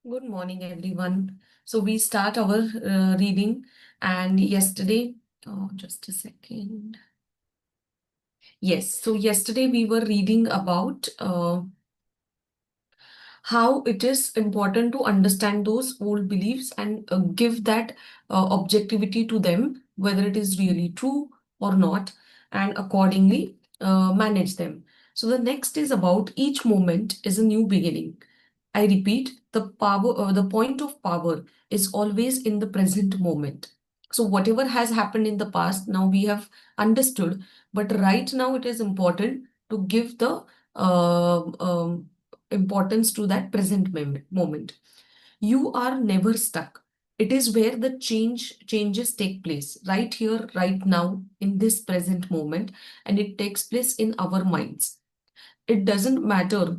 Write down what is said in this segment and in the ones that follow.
Good morning, everyone. So we start our reading, and yesterday, just a second. Yes, so yesterday we were reading about how it is important to understand those old beliefs and give that objectivity to them, whether it is really true or not, and accordingly manage them. So the next is about each moment is a new beginning. I repeat, the point of power is always in the present moment. So whatever has happened in the past, now we have understood, but right now it is important to give the importance to that present moment. You are never stuck. It is where the changes take place, right here, right now, in this present moment, and it takes place in our minds. It doesn't matter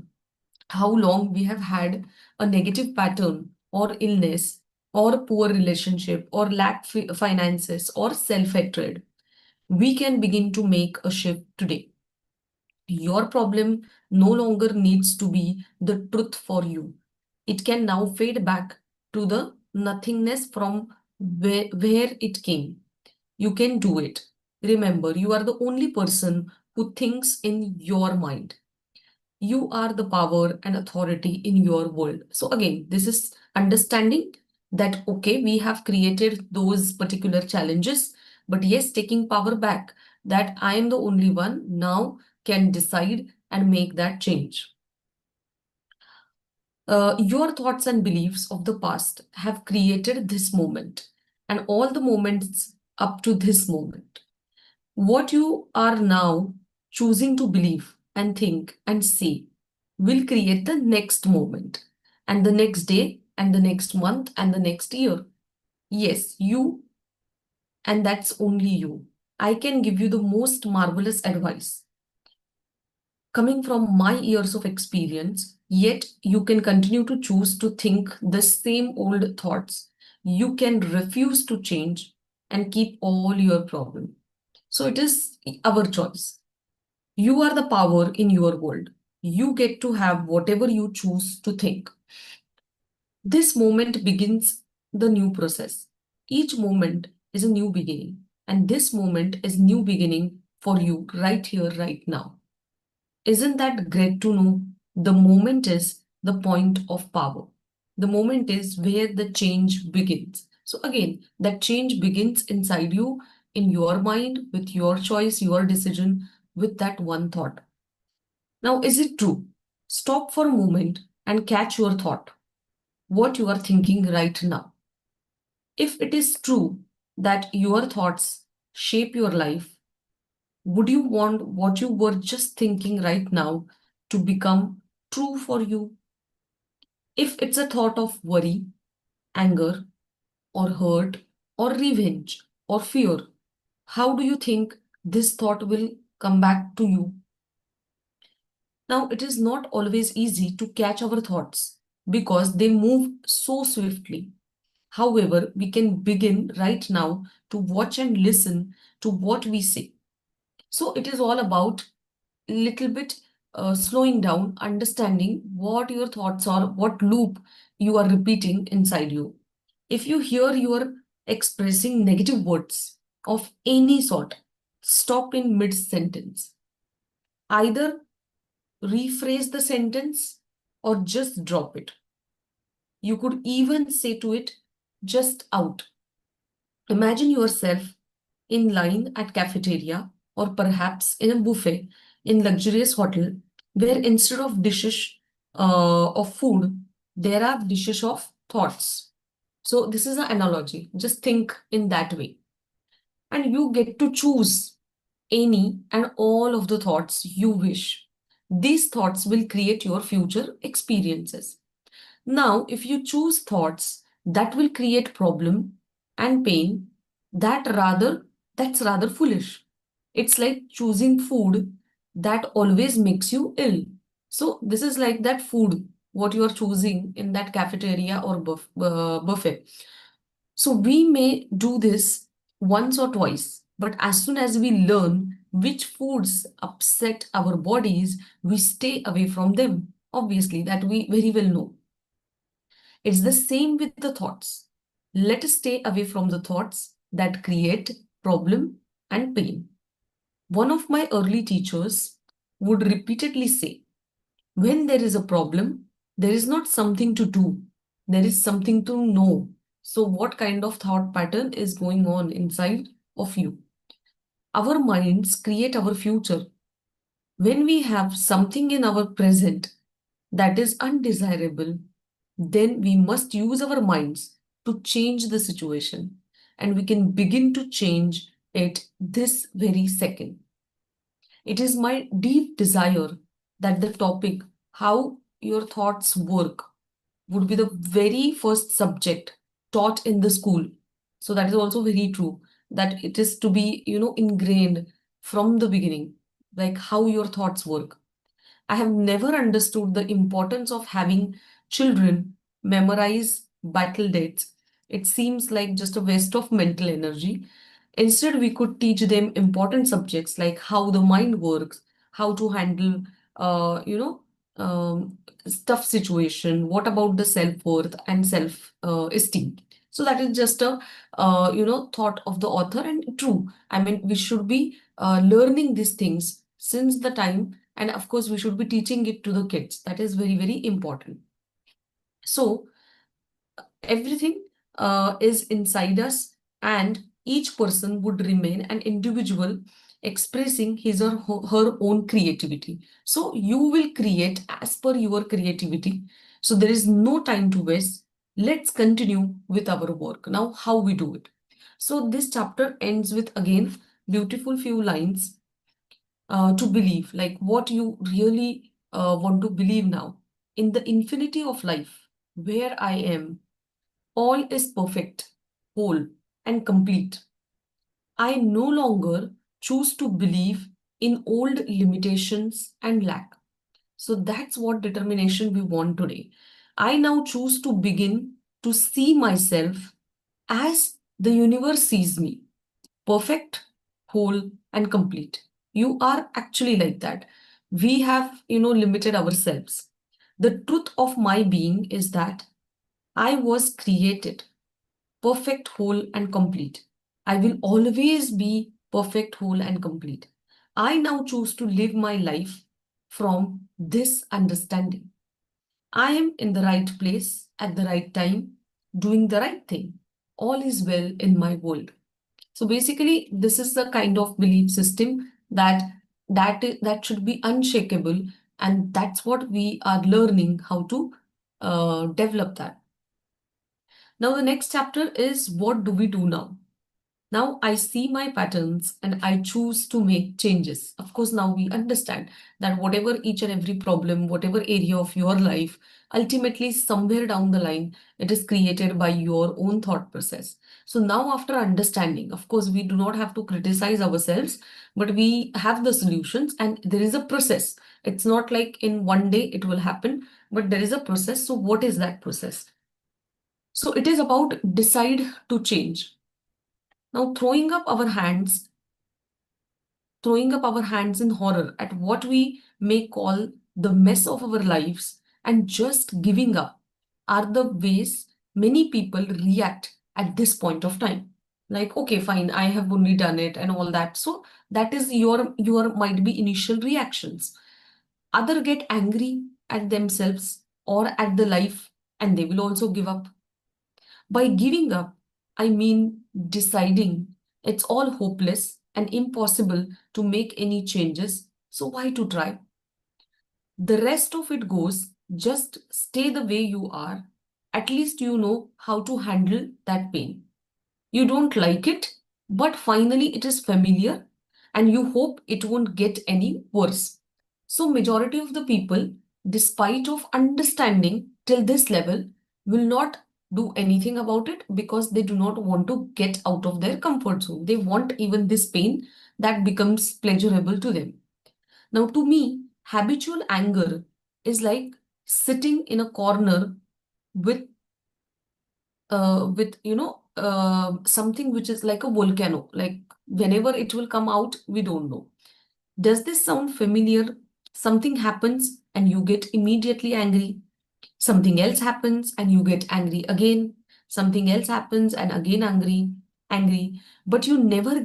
how long we have had a negative pattern or illness or poor relationship or lack finances or self-hatred. We can begin to make a shift today. Your problem no longer needs to be the truth for you. It can now fade back to the nothingness from where it came. You can do it. Remember, you are the only person who thinks in your mind. You are the power and authority in your world. So again, this is understanding that, okay, we have created those particular challenges, but yes, taking power back, that I am the only one now can decide and make that change. Your thoughts and beliefs of the past have created this moment and all the moments up to this moment. What you are now choosing to believe and think and say will create the next moment and the next day and the next month and the next year. Yes, you, and that's only you. I can give you the most marvelous advice coming from my years of experience, yet you can continue to choose to think the same old thoughts. You can refuse to change and keep all your problem. So it is our choice. You are the power in your world. You get to have whatever you choose to think. This moment begins the new process. Each moment is a new beginning, and this moment is new beginning for you right here, right now. Isn't that great to know? The moment is the point of power. The moment is where the change begins. So again, that change begins inside you, in your mind, with your choice, your decision, with that one thought. Now, is it true? Stop for a moment and catch your thought, what you are thinking right now. If it is true that your thoughts shape your life, would you want what you were just thinking right now to become true for you? If it's a thought of worry, anger, or hurt, or revenge, or fear, how do you think this thought will come back to you? Now, it is not always easy to catch our thoughts because they move so swiftly. However, we can begin right now to watch and listen to what we say. So it is all about little bit slowing down, understanding what your thoughts are, what loop you are repeating inside you. If you hear you are expressing negative words of any sort, stop in mid sentence. Either rephrase the sentence or just drop it. You could even say to it, just out. Imagine yourself in line at cafeteria or perhaps in a buffet in luxurious hotel where instead of dishes of food, there are dishes of thoughts. So this is an analogy. Just think in that way. And you get to choose any and all of the thoughts you wish. These thoughts will create your future experiences. Now, if you choose thoughts that will create problem and pain, that's rather foolish. It's like choosing food that always makes you ill. So this is like that food, what you are choosing in that cafeteria or buffet. So we may do this once or twice, but as soon as we learn which foods upset our bodies, we stay away from them. Obviously, that we very well know. It's the same with the thoughts. Let us stay away from the thoughts that create problem and pain. One of my early teachers would repeatedly say, when there is a problem, there is not something to do, there is something to know. So, what kind of thought pattern is going on inside of you? Our minds create our future. When we have something in our present that is undesirable, then we must use our minds to change the situation, and we can begin to change it this very second. It is my deep desire that the topic, how your thoughts work, would be the very first subject taught in the school. So that is also very true, that it is to be, ingrained from the beginning, like how your thoughts work. I have never understood the importance of having children memorize battle dates. It seems like just a waste of mental energy. Instead, we could teach them important subjects like how the mind works, how to handle, uh, you know, um, tough situation. What about the self-worth and self-esteem? So that is just a, thought of the author, and true. I mean, we should be learning these things since the time, and of course, we should be teaching it to the kids. That is very, very important. So, everything is inside us, and each person would remain an individual expressing his or her own creativity. So, you will create as per your creativity. So, there is no time to waste. Let's continue with our work. Now, how we do it. So, this chapter ends with again beautiful few lines to believe, like what you really want to believe now. In the infinity of life, where I am, all is perfect, whole, and complete. I no longer choose to believe in old limitations and lack. So that's what determination we want today. I now choose to begin to see myself as the universe sees me, perfect, whole, and complete. You are actually like that. We have, limited ourselves. The truth of my being is that I was created perfect, whole, and complete. I will always be perfect, whole, and complete. I now choose to live my life from this understanding. I am in the right place at the right time, doing the right thing. All is well in my world. So basically, this is the kind of belief system that should be unshakable, and that's what we are learning how to develop that. Now, the next chapter is what do we do now? Now I see my patterns and I choose to make changes. Of course, now we understand that whatever each and every problem, whatever area of your life, ultimately somewhere down the line, it is created by your own thought process. So now after understanding, of course, we do not have to criticize ourselves, but we have the solutions and there is a process. It's not like in one day it will happen, but there is a process. So what is that process? So it is about decide to change. Now, throwing up our hands in horror at what we may call the mess of our lives and just giving up are the ways many people react at this point of time. Like, okay, fine, I have only done it and all that. So that is your might be initial reactions. Other get angry at themselves or at the life, and they will also give up. By giving up, I mean deciding it's all hopeless and impossible to make any changes, so why to try? The rest of it goes, just stay the way you are. At least you know how to handle that pain. You don't like it, but finally it is familiar and you hope it won't get any worse. So majority of the people, despite of understanding till this level, will not do anything about it because they do not want to get out of their comfort zone. They want even this pain that becomes pleasurable to them. Now, to me, habitual anger is like sitting in a corner with something which is like a volcano. Like whenever it will come out, we don't know. Does this sound familiar? Something happens and you get immediately angry. Something else happens and you get angry again. Something else happens and again angry. But you never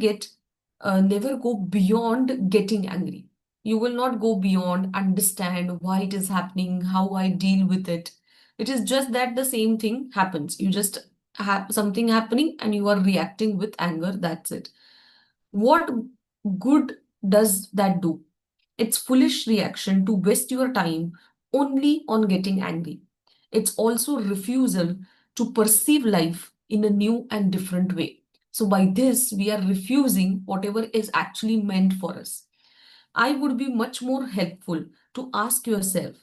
go beyond getting angry. You will not go beyond understand why it is happening, how I deal with it. It is just that the same thing happens. You just have something happening and you are reacting with anger. That's it. What good does that do? It's foolish reaction to waste your time only on getting angry. It's also refusal to perceive life in a new and different way. So by this, we are refusing whatever is actually meant for us. I would be much more helpful to ask yourself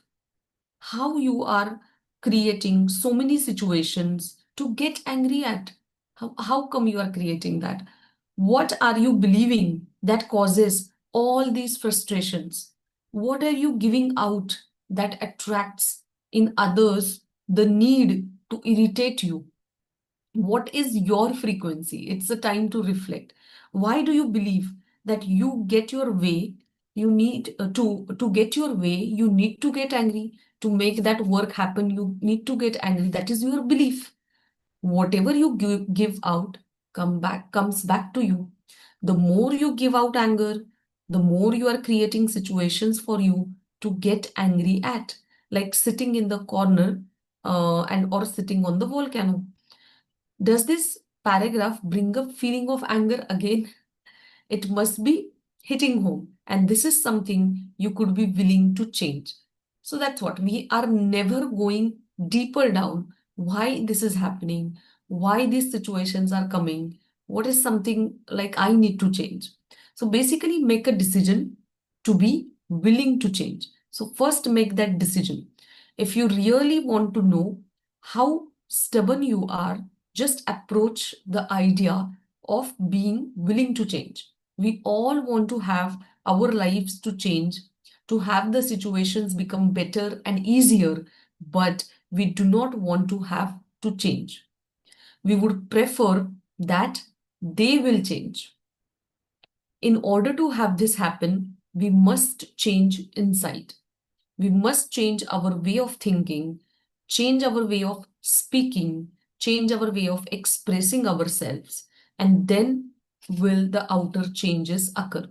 how you are creating so many situations to get angry at. How come you are creating that? What are you believing that causes all these frustrations? What are you giving out that attracts in others the need to irritate you? What is your frequency? It's a time to reflect. Why do you believe that you get your way? You need to get your way, you need to get angry. To make that work happen, you need to get angry. That is your belief. Whatever you give out comes back to you. The more you give out anger, the more you are creating situations for you to get angry at, like sitting in the corner and or sitting on the volcano. Does this paragraph bring up feeling of anger again? It must be hitting home. And this is something you could be willing to change. So that's what we are never going deeper down. Why this is happening? Why these situations are coming? What is something like I need to change? So basically, make a decision to be willing to change. So, first, make that decision. If you really want to know how stubborn you are, just approach the idea of being willing to change. We all want to have our lives to change, to have the situations become better and easier, but we do not want to have to change. We would prefer that they will change. In order to have this happen, we must change inside. We must change our way of thinking, change our way of speaking, change our way of expressing ourselves, and then will the outer changes occur.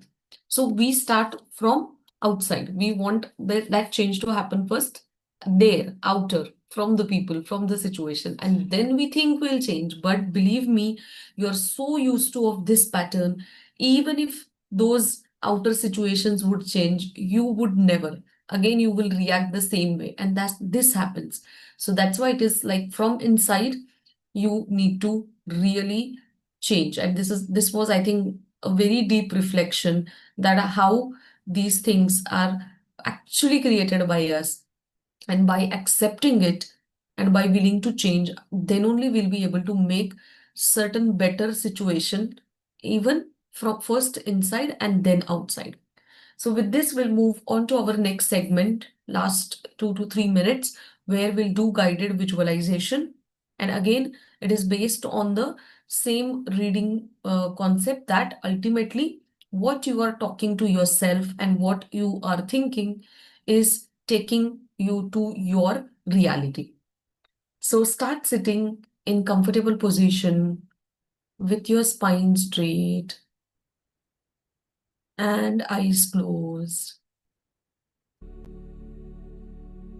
So we start from outside. We want that change to happen first, there, outer, from the people, from the situation, and then we think we'll change. But believe me, you're so used to of this pattern, even if those outer situations would change, you would never again you will react the same way, and that's this happens. So that's why it is like from inside you need to really change. And this was, I think, a very deep reflection that how these things are actually created by us, and by accepting it and by willing to change, then only we'll be able to make certain better situation, even from first inside and then outside. So with this, we'll move on to our next segment, last 2 to 3 minutes, where we'll do guided visualization. And again, it is based on the same reading concept, that ultimately what you are talking to yourself and what you are thinking is taking you to your reality. So start sitting in comfortable position with your spine straight and eyes closed.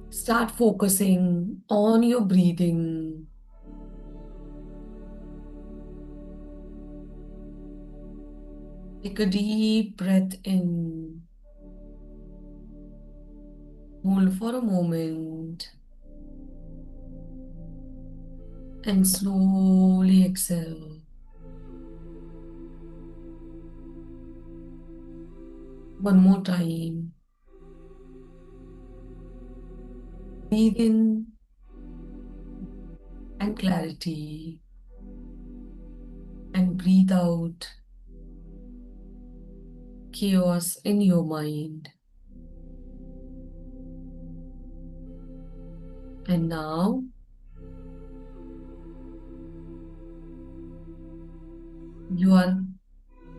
Start focusing on your breathing. Take a deep breath in. Hold for a moment and slowly exhale. One more time. Breathe in and clarity, and breathe out chaos in your mind. And now you are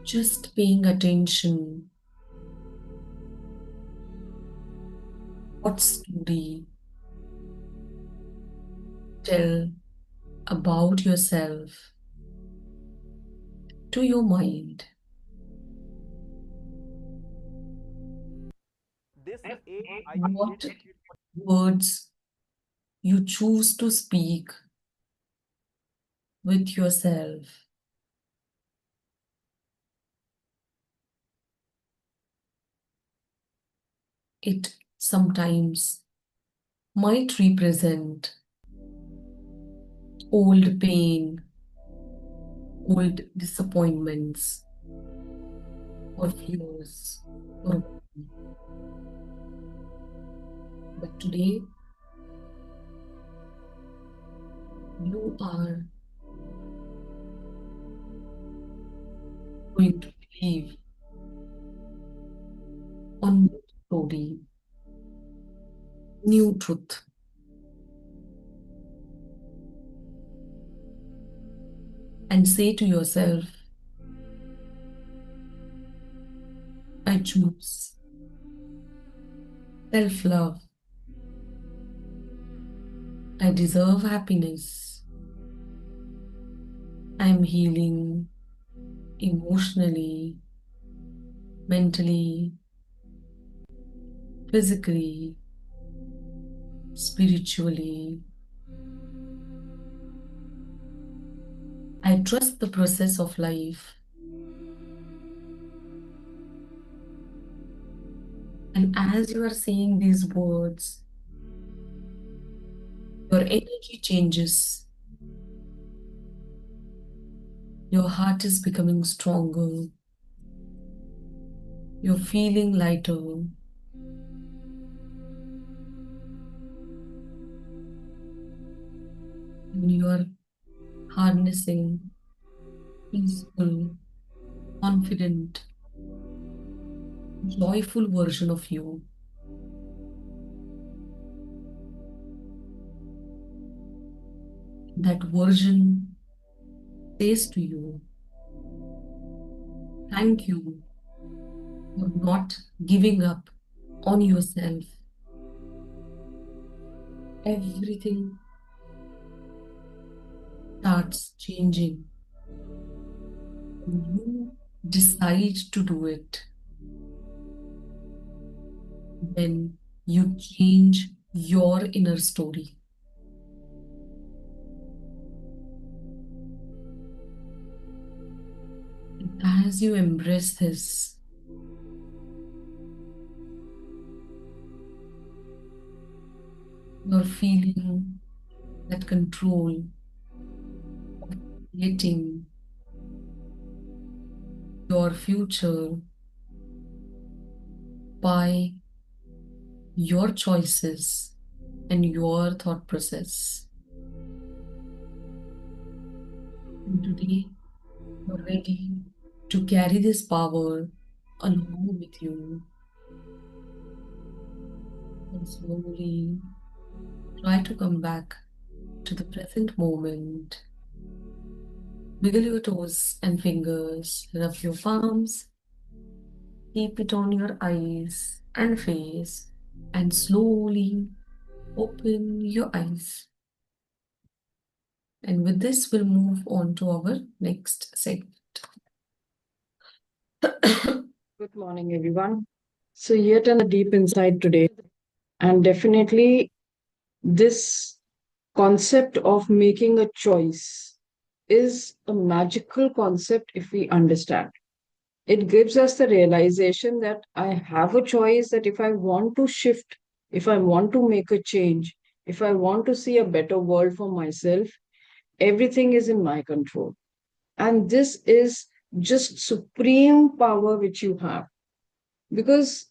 just paying attention. What story tell about yourself to your mind. What words you choose to speak with yourself. It sometimes might represent old pain, old disappointments, or fears, or but today you are going to believe on new story, new truth, and say to yourself, I choose self-love. I deserve happiness. I'm healing emotionally, mentally, physically, spiritually. I trust the process of life. And as you are saying these words, your energy changes. Your heart is becoming stronger. You're feeling lighter. And you are harnessing peaceful, confident, joyful version of you. That version says to you, thank you for not giving up on yourself. Everything starts changing. You decide to do it. When you change your inner story. And as you embrace this, you're feeling that control of creating your future by your choices and your thought process. And today, you're ready to carry this power along with you and slowly try to come back to the present moment. Wiggle your toes and fingers, rub your palms, keep it on your eyes and face, and slowly open your eyes. And with this, we'll move on to our next segment. Good morning, everyone. So, yet another deep insight today, and definitely this concept of making a choice is a magical concept if we understand. It gives us the realization that I have a choice, that if I want to shift, if I want to make a change, if I want to see a better world for myself, everything is in my control. And this is just supreme power which you have. Because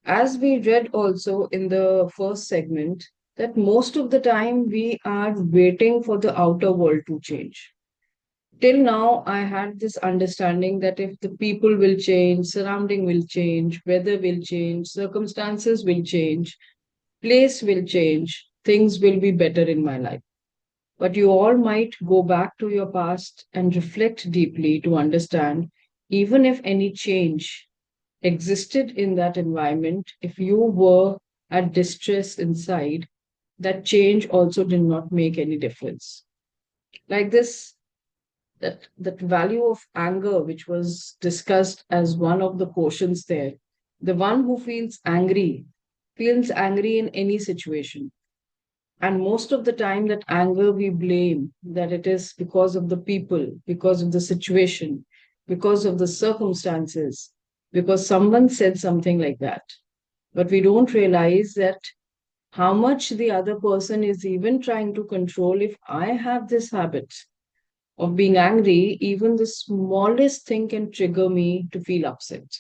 as we read also in the first segment, that most of the time we are waiting for the outer world to change. Till now, I had this understanding that if the people will change, surrounding will change, weather will change, circumstances will change, place will change, things will be better in my life. But you all might go back to your past and reflect deeply to understand, even if any change existed in that environment, if you were at distress inside, that change also did not make any difference. Like this, that value of anger, which was discussed as one of the quotients there. The one who feels angry in any situation. And most of the time, that anger we blame that it is because of the people, because of the situation, because of the circumstances, because someone said something like that. But we don't realize that how much the other person is even trying to control. If I have this habit of being angry, even the smallest thing can trigger me to feel upset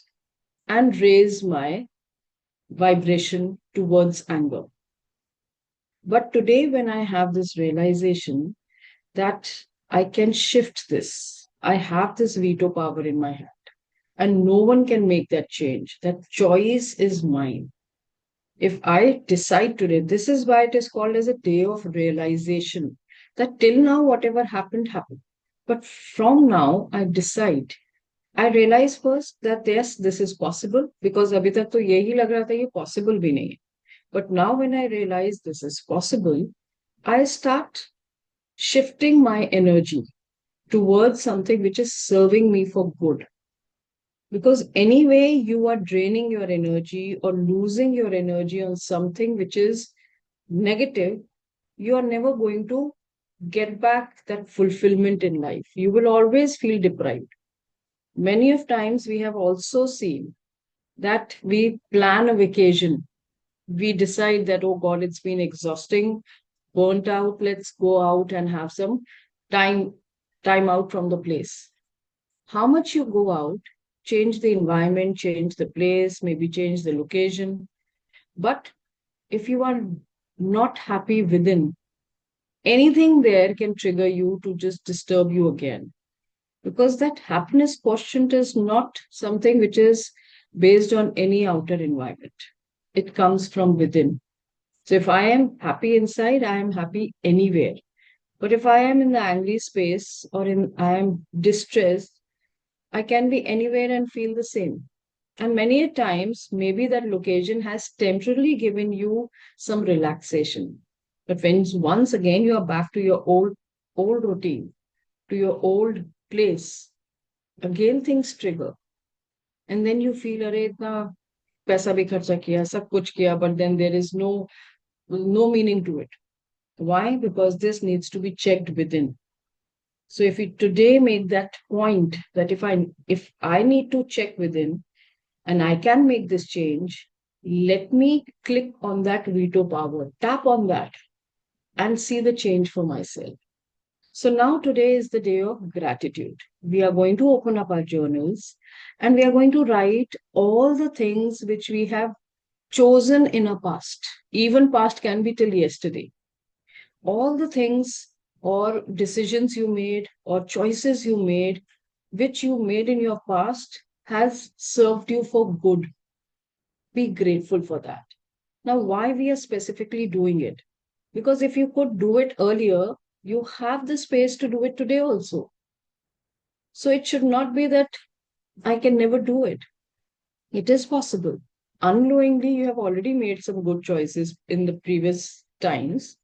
and raise my vibration towards anger. But today, when I have this realization that I can shift this, I have this veto power in my hand, and no one can make that change. That choice is mine. If I decide today, this is why it is called as a day of realization, that till now, whatever happened, happened. But from now, I decide. I realize first that yes, this is possible because अभी तक तो यही लग रहा था ये possible भी नहीं है. But now when I realize this is possible, I start shifting my energy towards something which is serving me for good. Because anyway, you are draining your energy or losing your energy on something which is negative, you are never going to get back that fulfillment in life. You will always feel deprived. Many of times we have also seen that we plan a vacation. We decide that, oh God, it's been exhausting, burnt out, let's go out and have some time time out from the place. How much you go out, change the environment, change the place, maybe change the location. But if you are not happy within, anything there can trigger you to just disturb you again. Because that happiness quotient is not something which is based on any outer environment. It comes from within. So if I am happy inside, I am happy anywhere. But if I am in the angry space or in I am distressed, I can be anywhere and feel the same. And many a times, maybe that location has temporarily given you some relaxation. But when once again you are back to your old routine, to your old place, again things trigger. And then you feel, अरे इतना पैसा भी खर्चा किया, सब कुछ किया, but then there is no meaning to it. Why? Because this needs to be checked within. So if we today make that point that if I need to check within and I can make this change, let me click on that veto power, tap on that and see the change for myself. So now today is the day of gratitude. We are going to open up our journals and we are going to write all the things which we have chosen in our past. Even past can be till yesterday. All the things or decisions you made or choices you made, which you made in your past, has served you for good. Be grateful for that. Now, why we are specifically doing it? Because if you could do it earlier, you have the space to do it today also. So it should not be that I can never do it. It is possible. Unknowingly, you have already made some good choices in the previous times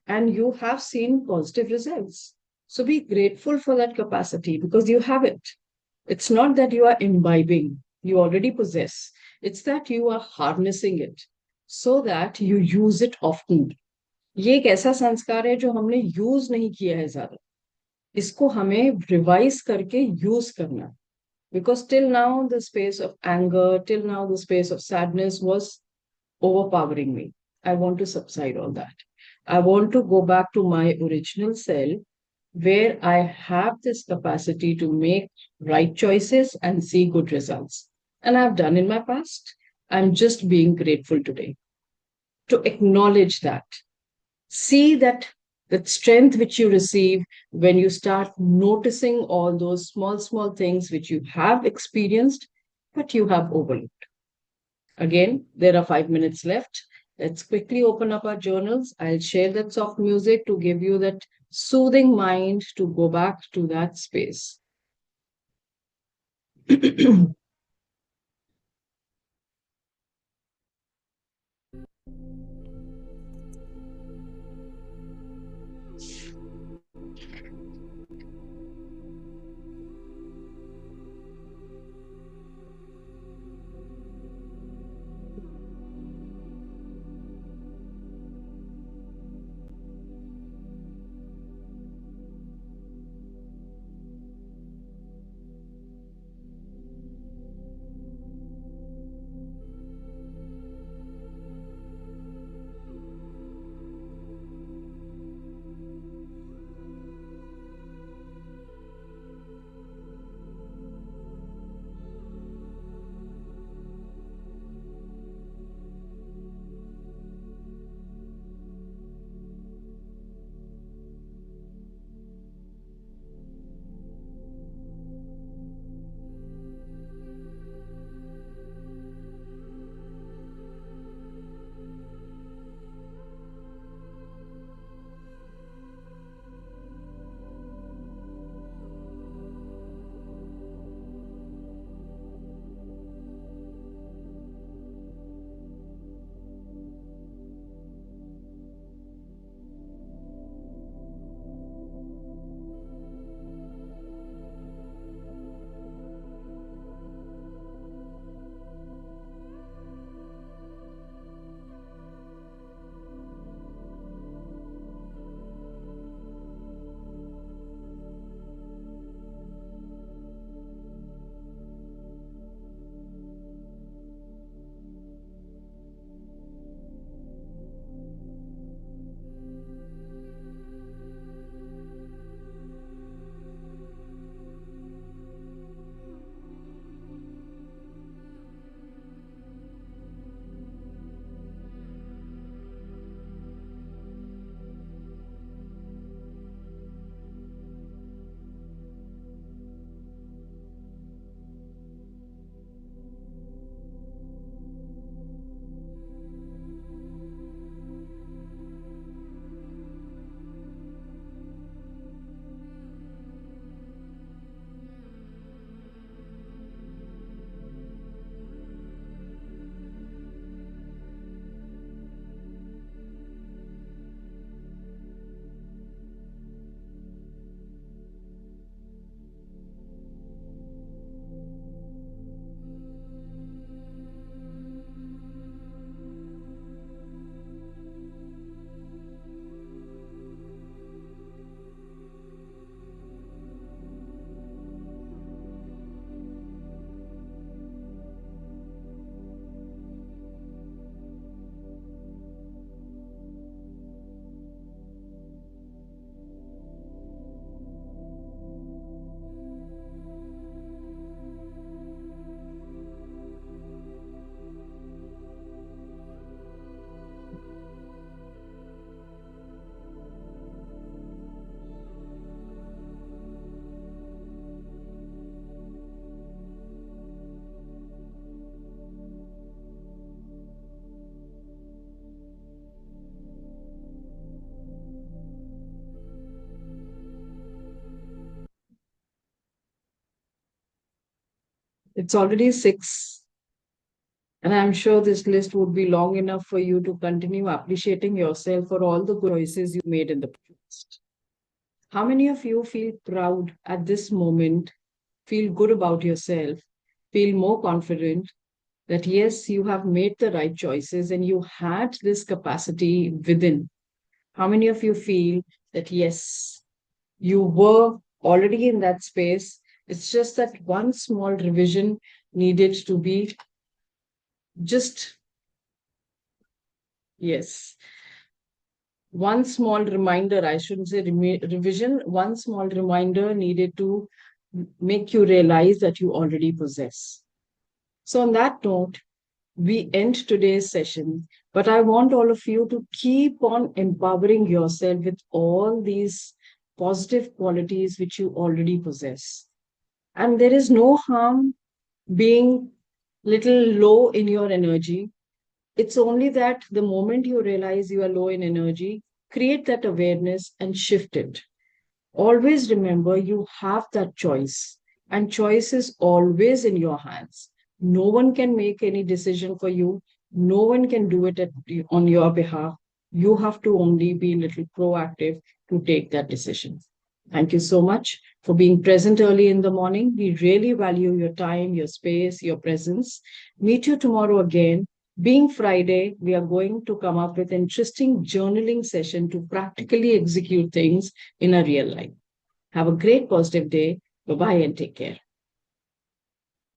and you have seen positive results. So be grateful for that capacity because you have it. It's not that you are imbibing, you already possess. It's that you are harnessing it so that you use it often. ये एक ऐसा संस्कार है जो हमने use नहीं किया है ज्यादा. इसको हमें रिवाइज करके यूज करना. Because till now, the space of anger, till now, the space of sadness was overpowering me. I want to subside all that. I want to go back to my original self where I have this capacity to make right choices and see good results. And I've done in my past. I'm just being grateful today to acknowledge that. See that strength which you receive when you start noticing all those small things which you have experienced, but you have overlooked. Again, there are 5 minutes left. Let's quickly open up our journals. I'll share that soft music to give you that soothing mind to go back to that space. It's already 6, and I'm sure this list would be long enough for you to continue appreciating yourself for all the good choices you made in the past. How many of you feel proud at this moment, feel good about yourself, feel more confident that yes, you have made the right choices and you had this capacity within? How many of you feel that yes, you were already in that space? It's just that one small revision needed to be just, yes, one small reminder, I shouldn't say revision, one small reminder needed to make you realize that you already possess. So, on that note, we end today's session, but I want all of you to keep on empowering yourself with all these positive qualities which you already possess. And there is no harm being little low in your energy. It's only that the moment you realize you are low in energy, create that awareness and shift it. Always remember you have that choice, and choice is always in your hands. No one can make any decision for you, no one can do it on your behalf. You have to only be a little proactive to take that decision. Thank you so much for being present early in the morning. We really value your time, your space, your presence. Meet you tomorrow again. Being Friday, we are going to come up with interesting journaling session to practically execute things in a real life. Have a great positive day. Bye bye and take care.